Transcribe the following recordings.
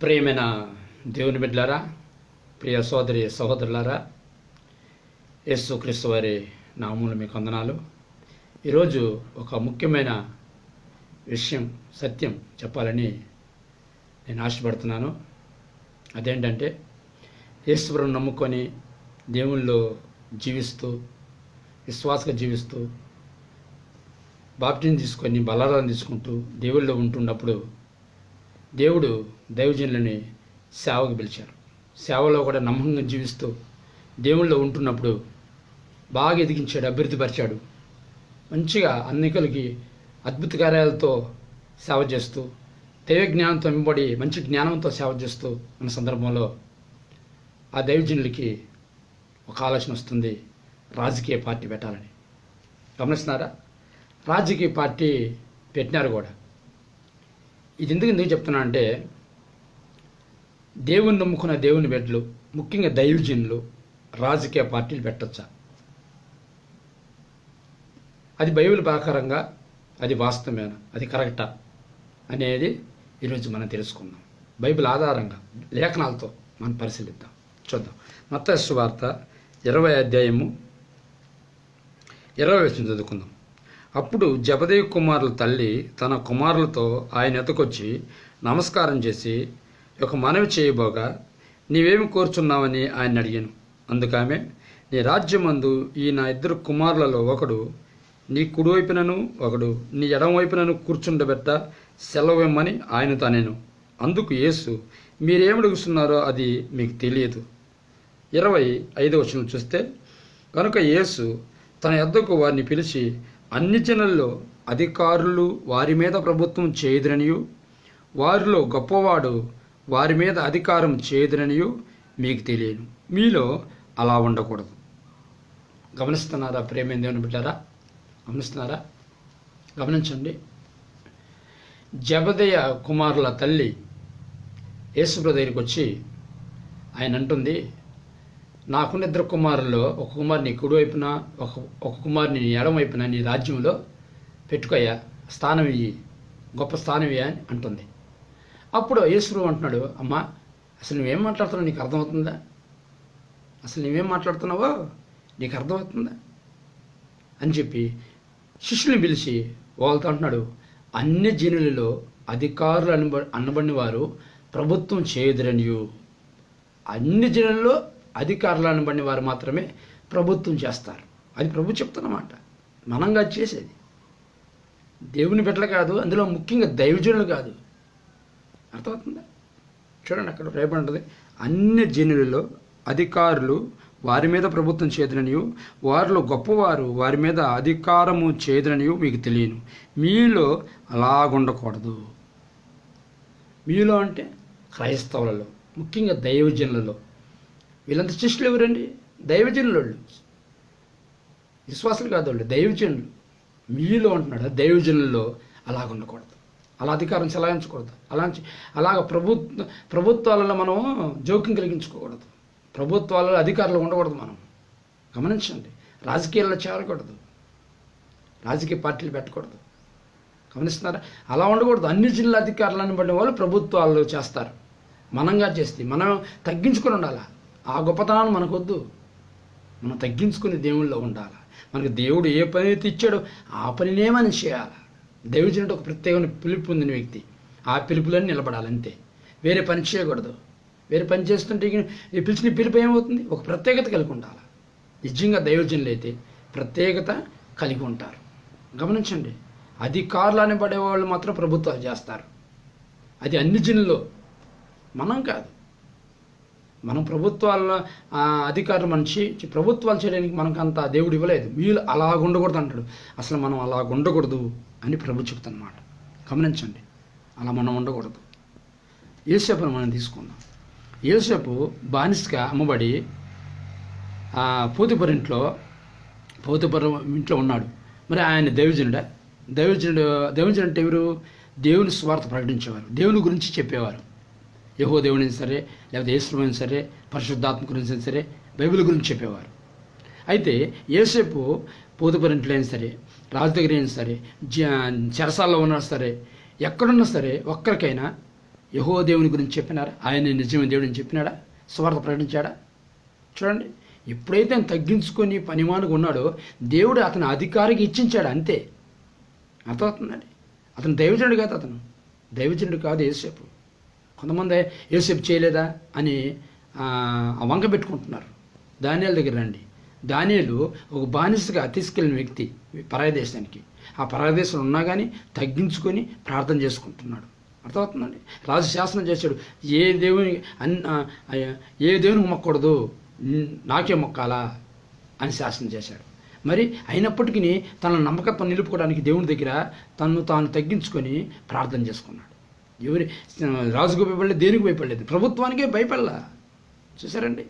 ప్రియమైన దేవుని బిడ్డలారా, ప్రియ సోదరి సహోదరులారా, యేసుక్రీస్తు వారి నామములో మీకు వందనాలు. ఈరోజు ఒక ముఖ్యమైన విషయం, సత్యం చెప్పాలని నేను ఆశపడుతున్నాను. అదేంటంటే, యేసుప్రభువును నమ్ముకొని దేవునిలో జీవిస్తూ, విశ్వాసంగా జీవిస్తూ, బాప్టిజం తీసుకొని బలారాధన తీసుకుంటూ దేవుళ్ళలో ఉంటున్నప్పుడు దేవుడు దైవజనులని సేవకు పిలిచారు. సేవలో కూడా నమ్మకంగా జీవిస్తూ దేవుళ్ళలో ఉంటున్నప్పుడు బాగా ఎదిగించాడు, అభివృద్ధిపరిచాడు. మంచిగా అన్నికలకి అద్భుత కార్యాలతో సేవ చేస్తూ, దైవ జ్ఞానంతో వెంబడి మంచి జ్ఞానంతో సేవ చేస్తూ ఉన్న సందర్భంలో ఆ దైవజనులకి ఒక ఆలోచన వస్తుంది, రాజకీయ పార్టీ పెట్టాలని. గమనిస్తున్నారా? రాజకీయ పార్టీ పెట్టినారు కూడా. ఇది ఎందుకు చెప్తున్నా అంటే, దేవుని నమ్ముకున్న దేవుని బిడ్డలు, ముఖ్యంగా దైవజనులు రాజకీయ పార్టీలు పెట్టచ్చా? అది బైబిల్ ప్రకారంగా అది వాస్తవమేనా, అది కరెక్టా అనేది ఈరోజు మనం తెలుసుకుందాం. బైబిల్ ఆధారంగా లేఖనాలతో మనం పరిశీలిద్దాం, చూద్దాం. మత్తయి సువార్త 20వ అధ్యాయము 20వ వచనం చదువుకుందాం. అప్పుడు జబదేయి కుమారుల తల్లి తన కుమారులతో ఆయన ఎదుకొచ్చి నమస్కారం చేసి ఒక మనవి చేయబోగా, నీవేమి కోరుచున్నావని ఆయన అడిగాను. అందుకామె, నీ రాజ్యమందు ఈ నా 2 కుమారులలో ఒకడు నీ కుడివైపునను ఒకడు నీ ఎడమవైపునను కూర్చుండబెట్ట సెలవిమ్మని ఆయనతో అనేను. అందుకు యేసు, మీరేమి అడుగుతున్నారో అది మీకు తెలియదు. 25వ వచనం చూస్తే, కనుక యేసు తన యొద్దకు వారిని పిలిచి, అన్ని జనుల్లో అధికారులు వారి మీద ప్రభుత్వం చేయదురనియు, వారిలో గొప్పవాడు వారి మీద అధికారం చేయదురనియు మీకు తెలియను. మీలో అలా ఉండకూడదు. గమనిస్తున్నారా ప్రేమైన దేవుని బిడ్డారా? గమనిస్తున్నారా? గమనించండి. జబదేయ కుమారుల తల్లి యేసుప్రభు దగ్గరికి వచ్చి ఆయన అంటుంది, నాకున్న 2 కుమారుల్లో ఒక కుమారుని కుడివైపున, ఒక కుమారుని ఎడమవైపున నీ రాజ్యంలో పెట్టుకోయా, స్థానం ఇయ్యి, గొప్ప స్థానం ఇయ్యా అని అంటుంది. అప్పుడు యేసుప్రభు అంటున్నాడు, అమ్మా, అసలు నువ్వేం మాట్లాడుతున్నావు నీకు అర్థమవుతుందా? అసలు నువ్వేం మాట్లాడుతున్నావో నీకు అర్థమవుతుందా అని చెప్పి శిష్యుని పిలిచి వాళ్ళతో అంటున్నాడు, అన్ని జనులలో అధికారులు అనబడిన వారు ప్రభుత్వం చేయదురనియు, అన్ని జనులలో అధికారులు అనబడిన వారు మాత్రమే ప్రభుత్వం చేస్తారు. అది ప్రభు చెప్తున్నమాట, మనంగా చేసేది. దేవుని బిడ్డలు కాదు, అందులో ముఖ్యంగా దైవజనులు కాదు. అర్థమవుతుందా? చూడండి, అక్కడ రేపంటది, అన్ని జనులలో అధికారులు వారి మీద ప్రభుత్వం చేయదురనియు, వారిలో గొప్పవారు వారి మీద అధికారము చేయదురనియు మీకు తెలియను. మీలో అలాగుండకూడదు. మీలో అంటే క్రైస్తవులలో, ముఖ్యంగా దైవజనులలో. వీళ్ళంతా శిష్యులు ఎవరండి? దైవజనులు. వాళ్ళు విశ్వాసులు కాదు, వాళ్ళు దైవజనులు. మీలో అంటున్నాడు, దైవజనుల్లో అలాగుండకూడదు, అలా అధికారం చెలాయించకూడదు, అలాగ ప్రభుత్వాలలో మనం జోక్యం కలిగించుకోకూడదు, ప్రభుత్వాలలో అధికారులు ఉండకూడదు. మనం గమనించండి, రాజకీయాల్లో చేరకూడదు, రాజకీయ పార్టీలు పెట్టకూడదు. గమనిస్తున్నారా? అలా ఉండకూడదు. అన్ని జిల్లా అధికారులను బట్టి వాళ్ళు ప్రభుత్వాలు చేస్తారు. మనంగా చేస్తే మనం తగ్గించుకొని ఉండాలి. ఆ గొప్పతనాన్ని మనకొద్దు. మనం తగ్గించుకుని దేవుళ్ళలో ఉండాలి. మనకు దేవుడు ఏ పని అయితే ఇచ్చాడో ఆ పనినే మనం చేయాలి. దైవజనుడు ఒక ప్రత్యేకమైన పిలుపు పొందిన వ్యక్తి. ఆ పిలుపులని నిలబడాలి, అంతే. వేరే పని చేయకూడదు. వేరే పని చేస్తుంటే ఈ పిలిచిన పిలుపు ఏమవుతుంది? ఒక ప్రత్యేకత కలిగి ఉండాలి. నిజంగా దైవజనులు అయితే ప్రత్యేకత కలిగి ఉంటారు. గమనించండి, అధికారులు అనబడే వాళ్ళు మాత్రం ప్రభుత్వాలు చేస్తారు. అది అన్ని జనుల్లో, మనం కాదు. మనం ప్రభుత్వాల అధికారులు మనిషి, ప్రభుత్వాలు చేయడానికి మనకు అంత దేవుడు ఇవ్వలేదు. వీళ్ళు అలాగుండకూడదు అంటాడు. అసలు మనం అలాగుండకూడదు అని ప్రభు చెప్తున్నమాట. గమనించండి, అలా మనం ఉండకూడదు. యోసేపును మనం తీసుకుందాం. యోసేపు బానిసగా అమ్మబడి పోతిఫరు ఇంట్లో ఉన్నాడు. మరి ఆయన దైవజనుడా? దైవజనుడు అంటే ఎవరు? దేవుని స్వార్థ ప్రకటించేవారు, దేవుని గురించి చెప్పేవారు. యెహో దేవుడైనా సరే, లేకపోతే యేసుప్రభు సరే, పరిశుద్ధాత్మ గురించి సరే, బైబిల్ గురించి చెప్పేవారు. అయితే యోసేపు పోతిఫరు ఇంట్లో అయినా సరే, రాజు దగ్గర అయినా సరే, చెరసాల్లో ఉన్నా సరే, ఎక్కడున్నా సరే, ఒక్కరికైనా యెహోవా దేవుని గురించి చెప్పినారా? ఆయన నిజమైన దేవుడు అని చెప్పినాడా? సువార్త ప్రకటించాడా? చూడండి, ఎప్పుడైతే ఆయన తగ్గించుకొని పనిమానుగా ఉన్నాడో దేవుడు అతని అధికారికి ఇచ్చించాడు, అంతే. అర్థమవుతుందండి. అతను దైవజనుడు కాదు, అతను దైవజనుడు కాదు యోసేపు. కొంతమంది యోసేపు చేయలేదా అని వంక పెట్టుకుంటున్నారు. దానియేలు దగ్గర రండి. దానియేలు ఒక బానిసగా తీసుకెళ్ళిన వ్యక్తి పరాయి దేశానికి. ఆ పరాయి దేశంలో ఉన్నా కానీ తగ్గించుకొని ప్రార్థన చేసుకుంటున్నాడు. అర్థమవుతుందండి. రాజు శాసనం చేశాడు, ఏ దేవునికి మొక్కకూడదు, నాకే మొక్కాలా అని శాసనం చేశాడు. మరి అయినప్పటికీ తన నమ్మకత్వం నిలుపుకోవడానికి దేవుని దగ్గర తను తాను తగ్గించుకొని ప్రార్థన చేసుకున్నాడు. రాజుకు భయపడలేదు, దేనికి భయపడలేదు, ప్రభుత్వానికే భయపడలా. చూసారండి,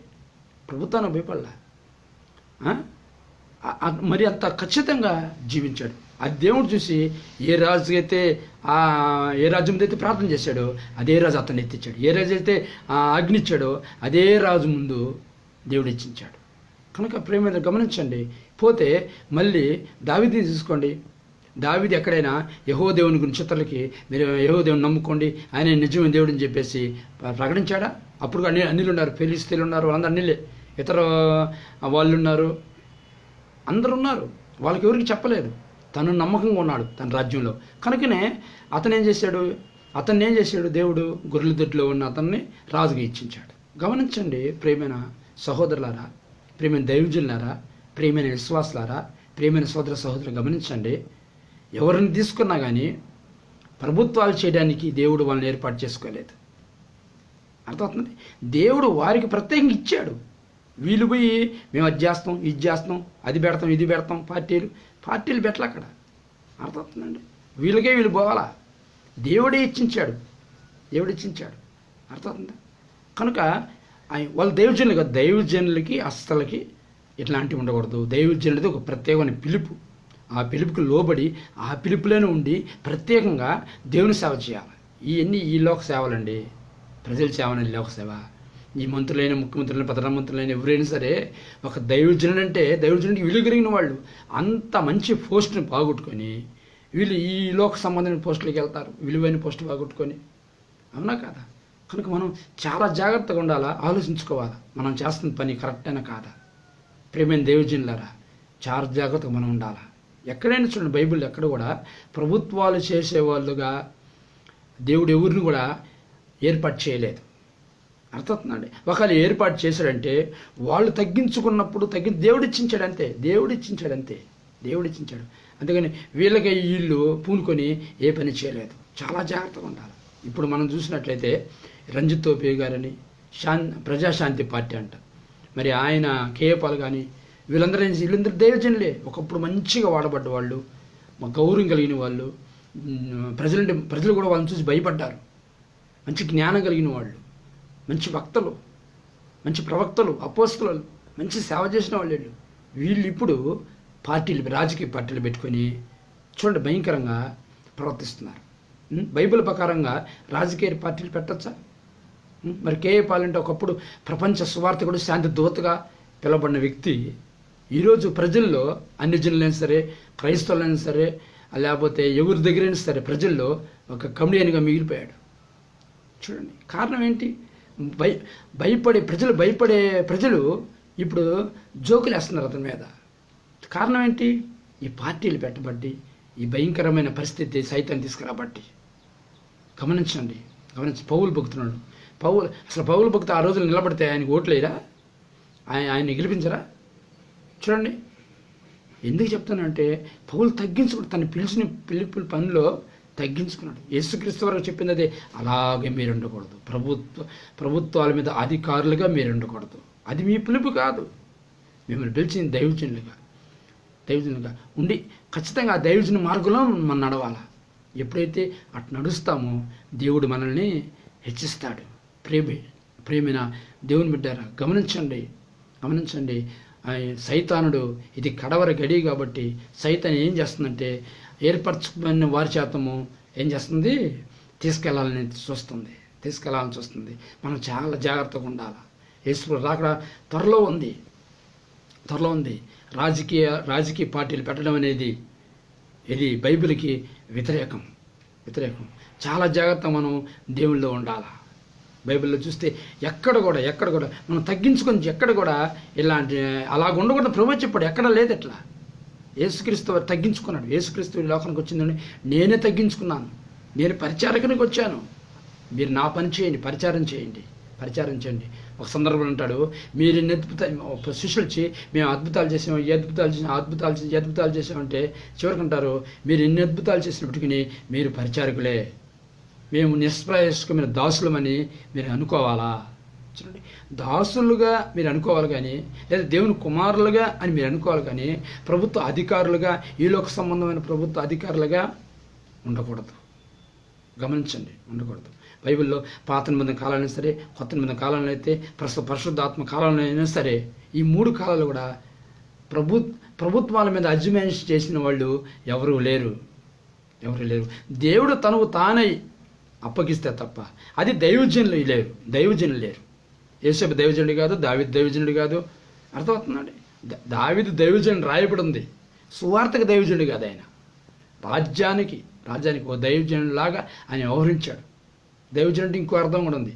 ప్రభుత్వానికి భయపడలా. మరి అంత ఖచ్చితంగా జీవించాడు. ఆ దేవుడు చూసి ఏ రాజు అయితే ఏ రాజ్యం అయితే ప్రార్థన చేశాడో అదే రాజు అతన్ని ఎత్తిచ్చాడు. ఏ రాజు అయితే అగ్ని ఇచ్చాడో అదే రాజు ముందు దేవుడు హెచ్చించాడు. కనుక ప్రేమ గమనించండి. పోతే మళ్ళీ దావీదుని తీసుకోండి. దావీదు ఎక్కడైనా యెహోవా దేవుని గురించి ఇతరులకి మీరు యెహోవా దేవుని నమ్ముకోండి, ఆయన నిజమైన దేవుడు అని చెప్పేసి ప్రకటించాడా? అప్పుడు అన్నిలు ఉన్నారు, ఫిలిష్తీయులు ఉన్నారు, వాళ్ళందరూ అన్నిలే, ఇతర వాళ్ళు ఉన్నారు, అందరు ఉన్నారు. వాళ్ళకి ఎవరికి చెప్పలేదు. తను నమ్మకంగా ఉన్నాడు తన రాజ్యంలో. కనుకనే అతను ఏం చేశాడు? దేవుడు గొర్రెల దొడ్లో ఉన్న అతన్ని రాజుగా ఇచ్చించాడు. గమనించండి ప్రియమైన సహోదరులారా, ప్రియమైన దైవజనులారా, ప్రియమైన విశ్వాసులారా, ప్రియమైన సహోదరులు గమనించండి. ఎవరిని తీసుకున్నా కానీ ప్రభుత్వాలు చేయడానికి దేవుడు వాళ్ళని ఏర్పాటు చేసుకోలేదు. అర్థమవుతుంది. దేవుడు వారికి ప్రత్యేకంగా ఇచ్చాడు. వీళ్ళు పోయి మేము అది చేస్తాం, ఇది చేస్తాం, అది పెడతాం, ఇది పెడతాం, పార్టీలు పెట్టలే అక్కడ. అర్థమవుతుందండి. వీళ్ళు పోవాలా? దేవుడే ఇచ్చించాడు. అర్థమవుతుందా? కనుక వాళ్ళు దైవజనులు కాదు. దైవజనులకి అస్సలకి ఇట్లాంటివి ఉండకూడదు. దైవజనులది ఒక ప్రత్యేకమైన పిలుపు. ఆ పిలుపుకి లోబడి ఆ పిలుపులోనే ఉండి ప్రత్యేకంగా దేవుని సేవ చేయాలి. ఈ లోక సేవలండి. ప్రజల సేవనండి లోక సేవ. ఈ మంత్రులైన, ముఖ్యమంత్రులైన, ప్రధానమంత్రులైన ఎవరైనా సరే ఒక దైవజనుడికి విలువ కలిగిన వాళ్ళు అంత మంచి పోస్టుని బాగొట్టుకొని వీళ్ళు ఈ లోక సంబంధమైన పోస్టులకి వెళ్తారు, విలువైన పోస్టు బాగొట్టుకొని. అవునా కాదా? కనుక మనం చాలా జాగ్రత్తగా ఉండాలా, ఆలోచించుకోవాలా మనం చేస్తున్న పని కరెక్టేనా కాదా. ప్రేమైన దైవజనులారా, చాలా జాగ్రత్తగా మనం ఉండాలా. ఎక్కడైనా చూడండి, బైబిల్ ఎక్కడ కూడా ప్రభుత్వాలు చేసేవాళ్ళుగా దేవుడు ఎవరిని కూడా ఏర్పాటు చేయలేదు. అర్థమవుతుందండి. ఒకవేళ ఏర్పాటు చేశాడంటే వాళ్ళు తగ్గించుకున్నప్పుడు దేవుడిచ్చించాడు అంతే. దేవుడిచ్చించాడు. అందుకని వీళ్ళకి వీళ్ళు పూనుకొని ఏ పని చేయలేదు. చాలా జాగ్రత్తగా ఉండాలి. ఇప్పుడు మనం చూసినట్లయితే రంజిత్ తోపే గారని ప్రజాశాంతి పార్టీ అంట, మరి ఆయన కేఏపాల్ కానీ వీళ్ళందరూ దైవజనులే. ఒకప్పుడు మంచిగా వాడబడ్డ వాళ్ళు, గౌరవం కలిగిన వాళ్ళు, ప్రజలు కూడా వాళ్ళని చూసి భయపడ్డారు. మంచి జ్ఞానం కలిగిన వాళ్ళు, మంచి వక్తలు, మంచి ప్రవక్తలు, అపోస్తలు, మంచి సేవ చేసిన వాళ్ళు. వీళ్ళు ఇప్పుడు రాజకీయ పార్టీలు పెట్టుకొని చూడండి భయంకరంగా ప్రవర్తిస్తున్నారు. బైబిల్ ప్రకారంగా రాజకీయ పార్టీలు పెట్టచ్చా? మరి కేఏపాల్ అంటే ఒకప్పుడు ప్రపంచ సువార్తికుడు, శాంతి దూతగా పిలువబడిన వ్యక్తి ఈరోజు ప్రజల్లో అన్ని జనులైనా సరే, క్రైస్తవులైనా సరే, లేకపోతే ఎవరి దగ్గరైనా సరే ప్రజల్లో ఒక కమిడియన్గా మిగిలిపోయాడు. చూడండి కారణం ఏంటి? భయపడే ప్రజలు ఇప్పుడు జోకులు వేస్తున్నారు అతని మీద. కారణం ఏంటి? ఈ పార్టీలు పెట్టబట్టి, ఈ భయంకరమైన పరిస్థితి సైతాన్ని తీసుకురాబట్టి. గమనించండి. పౌలు భక్తున్నాడు. పౌలు భక్తు ఆ రోజులు నిలబడితే ఆయనకు ఓట్లేరా? ఆయన్ని గెలిపించరా? చూడండి ఎందుకు చెప్తానంటే పౌలు తగ్గించుకున్నాడు. తను పిలిచిన పిలుపుల పనిలో తగ్గించుకున్నాడు. యేసుక్రీస్తు వరకు చెప్పింది అదే. అలాగే మీరు ఉండకూడదు. ప్రభుత్వాల మీద అధికారులుగా మీరు ఉండకూడదు. అది మీ పిలుపు కాదు. మిమ్మల్ని పిలిచింది దైవజనులుగా ఉండి ఖచ్చితంగా ఆ దైవజన మార్గంలో మనం నడవాలా. ఎప్పుడైతే అటు నడుస్తామో దేవుడు మనల్ని హెచ్చిస్తాడు. ప్రేమైన దేవుని బిడ్డారా, గమనించండి. సైతానుడు ఇది కడవర గడి కాబట్టి సైతాన్ ఏం చేస్తుందంటే ఏర్పరచుకున్న వారి చేతము ఏం చేస్తుంది? తీసుకెళ్లాలని చూస్తుంది. మనం చాలా జాగ్రత్తగా ఉండాలి. యేసు రాకడ త్వరలో ఉంది. రాజకీయ పార్టీలు పెట్టడం అనేది ఇది బైబిల్కి వ్యతిరేకం. వ్యతిరేకం. చాలా జాగ్రత్తగా మనం దేవుళ్ళలో ఉండాలి. బైబిల్లో చూస్తే ఎక్కడ కూడా మనం తగ్గించుకొని ఎక్కడ కూడా ఇలాంటి అలాగ ఉండకూడదు. ప్రభువు చెప్పాడు, ఎక్కడ లేదు ఎట్లా. యేసుక్రీస్తు వారు తగ్గించుకున్నాడు. యేసుక్రీస్తు ఈ లోకానికి వచ్చిందని నేనే తగ్గించుకున్నాను, నేను పరిచారకునికి వచ్చాను, మీరు నా పని చేయండి, పరిచారం చేయండి. ఒక సందర్భంలో అంటాడు, మీరు ఎన్ని శిష్యులు వచ్చి మేము అద్భుతాలు చేసాము, అద్భుతాలు చేసామంటే చివరికి అంటారు, మీరు ఎన్ని అద్భుతాలు చేసినప్పటికీ మీరు పరిచారకులే, మేము నిష్ప్రయాసమైన దాసులమని మీరు అనుకోవాలా. చూడండి, దాసులుగా మీరు అనుకోవాలి కానీ, లేదా దేవుని కుమారులుగా అని మీరు అనుకోవాలి కానీ, ప్రభుత్వ అధికారులుగా, ఈలోక సంబంధమైన ప్రభుత్వ అధికారులుగా ఉండకూడదు. గమనించండి, ఉండకూడదు. బైబిల్లో పాత నిబంధన కాలంలో సరే, కొత్త నిబంధన కాలంలో అయితే, ప్రస్తుత పరిశుద్ధాత్మ కాలంలో అయినా సరే, ఈ 3 కాలాలు కూడా ప్రభుత్వాల మీద అజ్యుమెంట్స్ చేసిన వాళ్ళు ఎవరూ లేరు. దేవుడు తనకు తానై అప్పగిస్తే తప్ప అది దైవజనులు లేరు. యేసేపు దైవజనుడు కాదు, దావీదు దైవజనుడు కాదు. అర్థమవుతుందండి? దావీదు దైవజనుడు రాయబడి ఉంది, సువార్తకు దైవజనుడు కాదు. ఆయన రాజ్యానికి ఓ దైవజనుడిలాగా ఆయన వ్యవహరించాడు. దైవజనుడు ఇంకో అర్థం కూడా ఉంది,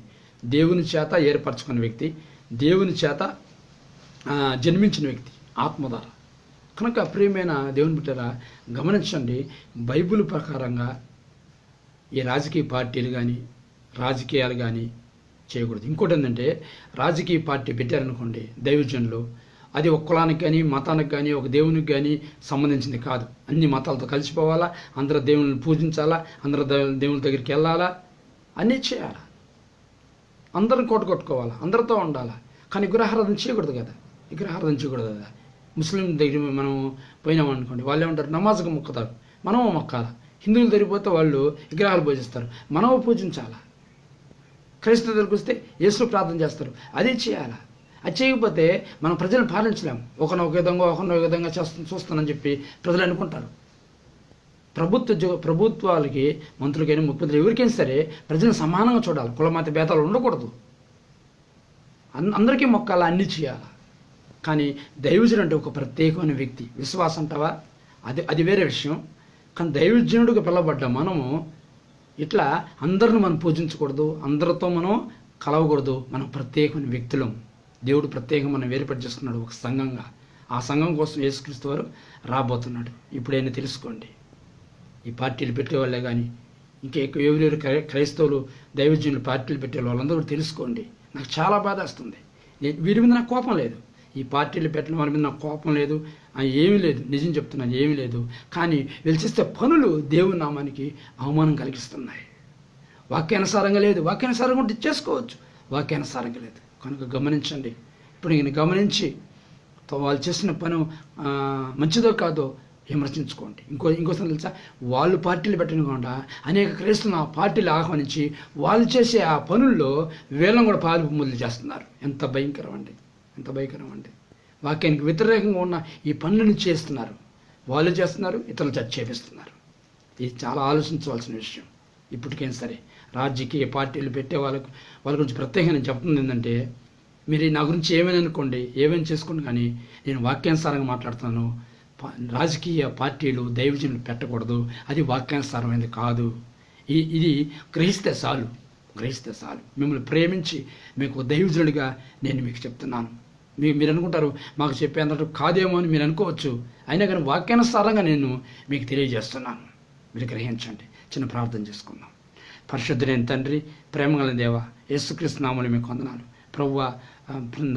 దేవుని చేత ఏర్పరచుకున్న వ్యక్తి, దేవుని చేత జన్మించిన వ్యక్తి ఆత్మ ద్వారా. కనుక ప్రియమైన దేవుని బిడ్డలారా, గమనించండి, బైబిల్ ప్రకారంగా ఈ రాజకీయ పార్టీలు కానీ రాజకీయాలు కానీ చేయకూడదు. ఇంకోటి ఏంటంటే, రాజకీయ పార్టీ పెట్టారనుకోండి దైవజనులు, అది ఒక కులానికి కానీ మతానికి కానీ ఒక దేవునికి కానీ సంబంధించింది కాదు. అన్ని మతాలతో కలిసిపోవాలా, అందరూ దేవుని పూజించాలా, అందరూ దేవుని దగ్గరికి వెళ్ళాలా, అన్నీ చేయాలా, అందరం కొట్టుకోవాలా, అందరితో ఉండాలా. కానీ విగ్రహారాధన చేయకూడదు కదా. ముస్లిం దగ్గర మనం పోయినామనుకోండి, వాళ్ళు ఏమంటారు, నమాజ్గా మొక్కుతారు, మనము మొక్కాలా. హిందువులు దగ్గరిపోతే వాళ్ళు విగ్రహాలు పూజిస్తారు, మనము పూజించాలా. క్రైస్తవ దగ్గరికి వస్తే యేసు ప్రార్థన చేస్తారు, అదే చేయాలా. అది చేయకపోతే మనం ప్రజలను పాలించలేము. ఒకరిని ఒక విధంగా చూస్తానని చెప్పి ప్రజలు అనుకుంటారు. ప్రభుత్వాలకి, మంత్రులకైనా, ముఖ్యమంత్రులు ఎవరికైనా సరే ప్రజలను సమానంగా చూడాలి. కులమత భేదాలు ఉండకూడదు. అందరికీ మొక్కాలా, అన్నీ చేయాలా. కానీ దైవజనుడు అంటే ఒక ప్రత్యేకమైన వ్యక్తి. విశ్వాసం అంటావా, అది వేరే విషయం. కానీ దైవజనుడిగా పిలవబడ్డ మనము ఇట్లా అందరిని మనం పూజించకూడదు, అందరితో మనం కలవకూడదు. మనం ప్రత్యేకమైన వ్యక్తులం. దేవుడు ప్రత్యేకంగా మనం వేరుపడి చేసుకున్నాడు ఒక సంఘంగా. ఆ సంఘం కోసం యేసుక్రీస్తు వారు రాబోతున్నాడు. ఇప్పుడైనా తెలుసుకోండి. ఈ పార్టీలు పెట్టేవాళ్ళే కానీ ఇంకా ఎవరెవరు క్రైస్తవులు దైవజనులు పార్టీలు పెట్టే వాళ్ళందరూ తెలుసుకోండి. నాకు చాలా బాధ వస్తుంది. వీరి మీద నాకు కోపం లేదు, ఈ పార్టీలు పెట్టిన వారి మీద నాకు కోపం లేదు, ఏమీ లేదు, నిజం చెప్తున్నాను, ఏమీ లేదు. కానీ వీళ్ళు చేస్తే పనులు దేవుని నామానికి అవమానం కలిగిస్తున్నాయి. వాక్యానుసారంగా లేదు. వాక్యానుసారంగా ఉంటే చేసుకోవచ్చు, వాక్యానుసారంగా లేదు. కనుక గమనించండి. ఇప్పుడు నేను గమనించి వాళ్ళు చేసిన పని మంచిదో కాదో విమర్శించుకోండి. ఇంకోసారి తెలుసా, వాళ్ళు పార్టీలు పెట్టకుండా అనేక క్రైస్తవులను ఆ పార్టీలు ఆహ్వానించి వాళ్ళు చేసే ఆ పనుల్లో వీళ్ళని కూడా పాల్పొమ్ములు చేస్తున్నారు. ఎంత భయంకరం అండి. వాక్యానికి వ్యతిరేకంగా ఉన్న ఈ పనులను చేస్తున్నారు. వాళ్ళు చేస్తున్నారు, ఇతరులు చేపిస్తున్నారు. ఇది చాలా ఆలోచించవలసిన విషయం. ఇప్పటికైనా సరే రాజకీయ పార్టీలు పెట్టే వాళ్ళ గురించి ప్రత్యేకంగా నేను చెప్తుంది ఏంటంటే, మీరు నా గురించి ఏమైనా అనుకోండి, ఏమైనా చేసుకోండి, కానీ నేను వాక్యానుసారంగా మాట్లాడుతున్నాను. రాజకీయ పార్టీలు దైవజనులు పెట్టకూడదు, అది వాక్యానుసారమైనది కాదు. ఇది గ్రహిస్తే చాలు. మిమ్మల్ని ప్రేమించి మీకు దైవజనుడిగా నేను మీకు చెప్తున్నాను. మీరు అనుకుంటారు మాకు చెప్పేంత కాదేమో అని మీరు అనుకోవచ్చు. అయినా కానీ వాక్యానుసారంగా నేను మీకు తెలియజేస్తున్నాను. మీరు గ్రహించండి. చిన్న ప్రార్థన చేసుకుందాం. పరిశుద్ధుడైన తండ్రి, ప్రేమగల దేవ, యేసుక్రీస్తు నామములో మీకు వందనాలు. ప్రభువా,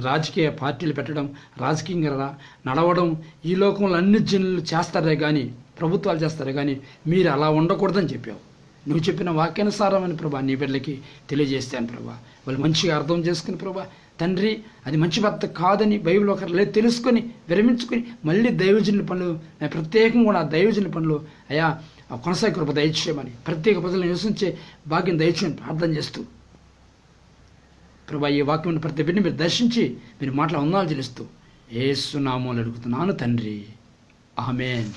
రాజకీయ పార్టీలు పెట్టడం, రాజకీయంగా నడవడం ఈ లోకంలో అన్ని జనులు చేస్తారే కానీ, ప్రభుత్వాలు చేస్తారే కానీ మీరు అలా ఉండకూడదని చెప్పావు. నువ్వు చెప్పిన వాక్యానుసారమైన ప్రభా నీ బిడ్డలకి తెలియజేస్తాను ప్రభా. వాళ్ళు మంచిగా అర్థం చేసుకుని ప్రభా తండ్రి, అది మంచి భర్త కాదని బైబిల్ ఒకరు లేదు తెలుసుకొని విరమించుకొని మళ్ళీ దైవజనుల పనులు, ప్రత్యేకంగా కూడా దైవజనుల పనులు అయా కొనసాగి కృప దయచేయమని, ప్రత్యేక ప్రజలను నివసించే భాగ్యం దయచేయమని ప్రార్థన చేస్తూ ప్రభా, ఈ వాక్యం ప్రతి బిడ్డని మీరు దర్శించి మీరు మాటలు వందనాలు చెల్లిస్తూ యేసు నామములో అడుగుతున్నాను తండ్రి. ఆమేన్.